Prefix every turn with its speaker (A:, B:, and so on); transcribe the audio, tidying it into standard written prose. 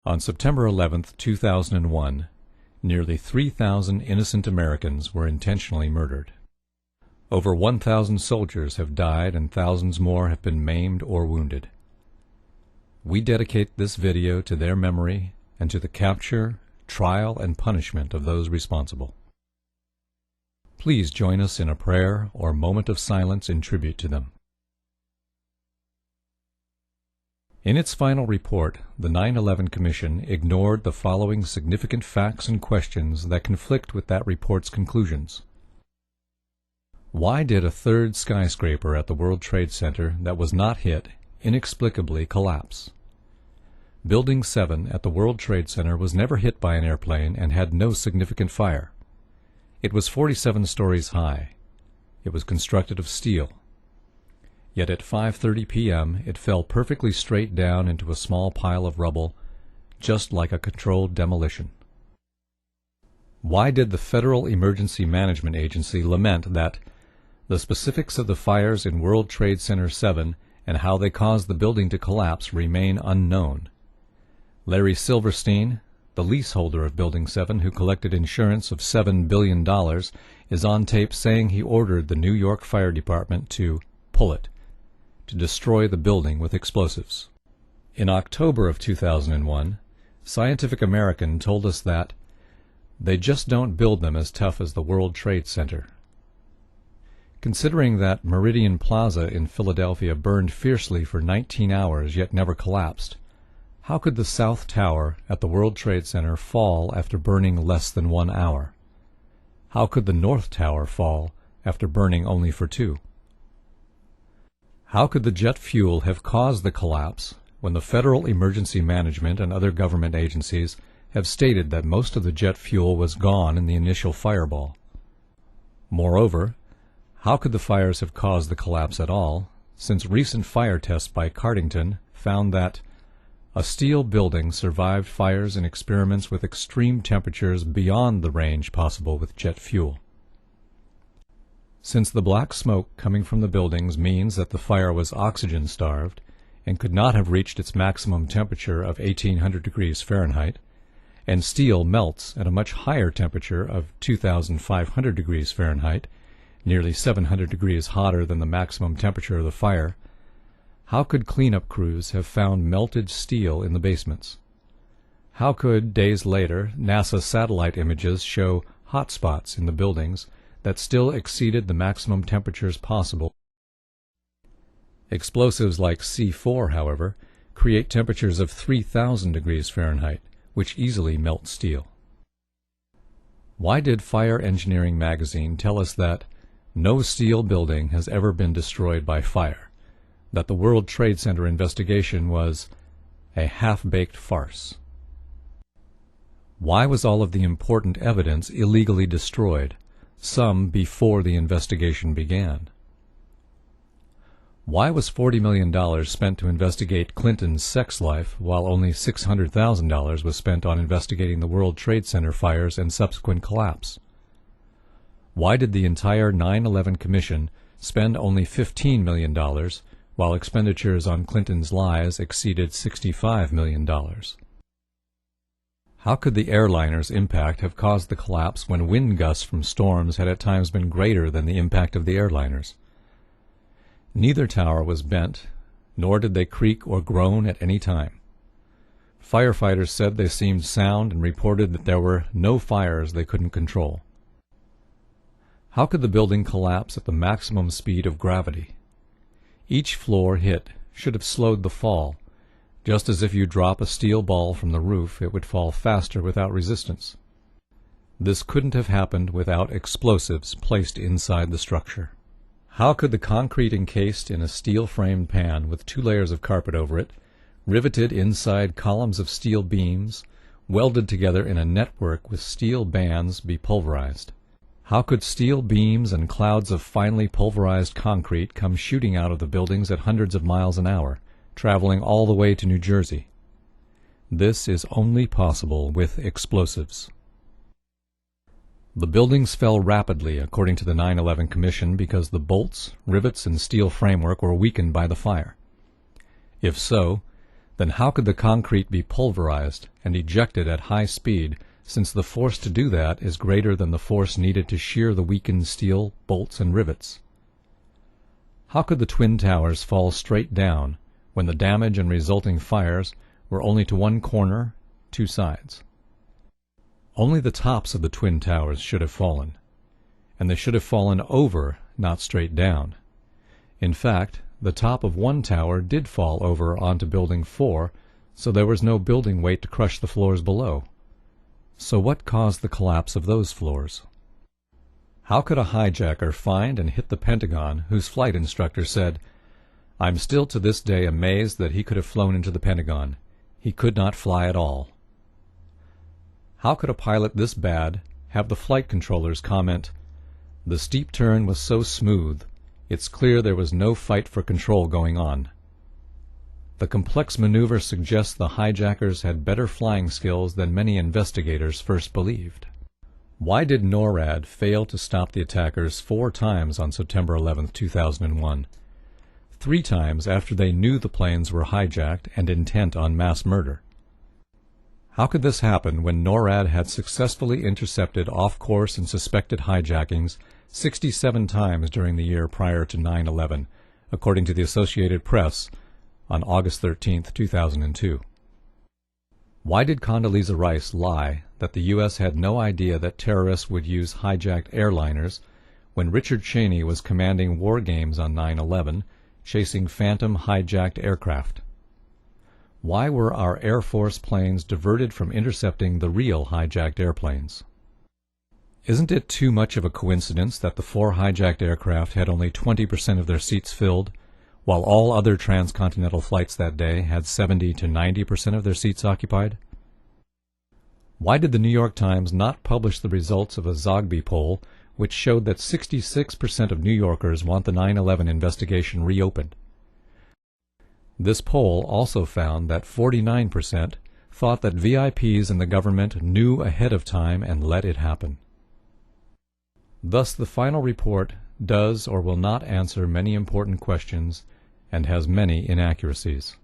A: On September 11, 2001, nearly 3,000 innocent Americans were intentionally murdered. Over 1,000 soldiers have died and thousands more have been maimed or wounded. We dedicate this video to their memory and to the capture, trial, and punishment of those responsible. Please join us in a prayer or moment of silence in tribute to them. In its final report, the 9/11 Commission ignored the following significant facts and questions that conflict with that report's conclusions. Why did a third skyscraper at the World Trade Center that was not hit inexplicably collapse? Building 7 at the World Trade Center was never hit by an airplane and had no significant fire. It was 47 stories high. It was constructed of steel. Yet at 5:30 p.m. it fell perfectly straight down into a small pile of rubble, just like a controlled demolition. Why did the Federal Emergency Management Agency lament that the specifics of the fires in World Trade Center 7 and how they caused the building to collapse remain unknown? Larry Silverstein, the leaseholder of Building 7 who collected insurance of $7 billion, is on tape saying he ordered the New York Fire Department to pull it, to destroy the building with explosives. In October of 2001, Scientific American told us that they just don't build them as tough as the World Trade Center. Considering that Meridian Plaza in Philadelphia burned fiercely for 19 hours yet never collapsed, how could the South Tower at the World Trade Center fall after burning less than 1 hour? How could the North Tower fall after burning only for 2? How could the jet fuel have caused the collapse when the Federal Emergency Management and other government agencies have stated that most of the jet fuel was gone in the initial fireball? Moreover, how could the fires have caused the collapse at all, since recent fire tests by Cardington found that a steel building survived fires in experiments with extreme temperatures beyond the range possible with jet fuel? Since the black smoke coming from the buildings means that the fire was oxygen-starved and could not have reached its maximum temperature of 1,800 degrees Fahrenheit, and steel melts at a much higher temperature of 2,500 degrees Fahrenheit, nearly 700 degrees hotter than the maximum temperature of the fire, how could cleanup crews have found melted steel in the basements? How could, days later, NASA satellite images show hot spots in the buildings that still exceeded the maximum temperatures possible? Explosives like C4, however, create temperatures of 3,000 degrees Fahrenheit, which easily melt steel. Why did Fire Engineering magazine tell us that no steel building has ever been destroyed by fire, that the World Trade Center investigation was a half-baked farce? Why was all of the important evidence illegally destroyed, some before the investigation began? Why was $40 million spent to investigate Clinton's sex life while only $600,000 was spent on investigating the World Trade Center fires and subsequent collapse? Why did the entire 9/11 Commission spend only $15 million while expenditures on Clinton's lies exceeded $65 million? How could the airliner's impact have caused the collapse when wind gusts from storms had at times been greater than the impact of the airliners? Neither tower was bent, nor did they creak or groan at any time. Firefighters said they seemed sound and reported that there were no fires they couldn't control. How could the building collapse at the maximum speed of gravity? Each floor hit should have slowed the fall, just as if you drop a steel ball from the roof, it would fall faster without resistance. This couldn't have happened without explosives placed inside the structure. How could the concrete encased in a steel-framed pan with 2 layers of carpet over it, riveted inside columns of steel beams, welded together in a network with steel bands, be pulverized? How could steel beams and clouds of finely pulverized concrete come shooting out of the buildings at hundreds of miles an hour, traveling all the way to New Jersey? This is only possible with explosives. The buildings fell rapidly, according to the 9/11 Commission, because the bolts, rivets, and steel framework were weakened by the fire. If so, Then how could the concrete be pulverized and ejected at high speed, since the force to do that is greater than the force needed to shear the weakened steel, bolts, and rivets? How could the twin towers fall straight down when the damage and resulting fires were only to one corner, two sides? Only the tops of the twin towers should have fallen, and they should have fallen over, not straight down. In fact, the top of one tower did fall over onto Building 4, so there was no building weight to crush the floors below. So what caused the collapse of those floors? How could a hijacker find and hit the Pentagon whose flight instructor said, "I'm still to this day amazed that he could have flown into the Pentagon. He could not fly at all"? How could a pilot this bad have the flight controllers comment, "The steep turn was so smooth, it's clear there was no fight for control going on"? The complex maneuver suggests the hijackers had better flying skills than many investigators first believed. Why did NORAD fail to stop the attackers 4 times on September 11, 2001? 3 times after they knew the planes were hijacked and intent on mass murder. How could this happen when NORAD had successfully intercepted off-course and suspected hijackings 67 times during the year prior to 9/11, according to the Associated Press on August 13, 2002? Why did Condoleezza Rice lie that the U.S. had no idea that terrorists would use hijacked airliners when Richard Cheney was commanding war games on 9/11, chasing phantom hijacked aircraft? Why were our Air Force planes diverted from intercepting the real hijacked airplanes? Isn't it too much of a coincidence that the 4 hijacked aircraft had only 20% of their seats filled, while all other transcontinental flights that day had 70 to 90% of their seats occupied? Why did the New York Times not publish the results of a Zogby poll which showed that 66% of New Yorkers want the 9/11 investigation reopened? This poll also found that 49% thought that VIPs in the government knew ahead of time and let it happen. Thus, the final report does or will not answer many important questions and has many inaccuracies.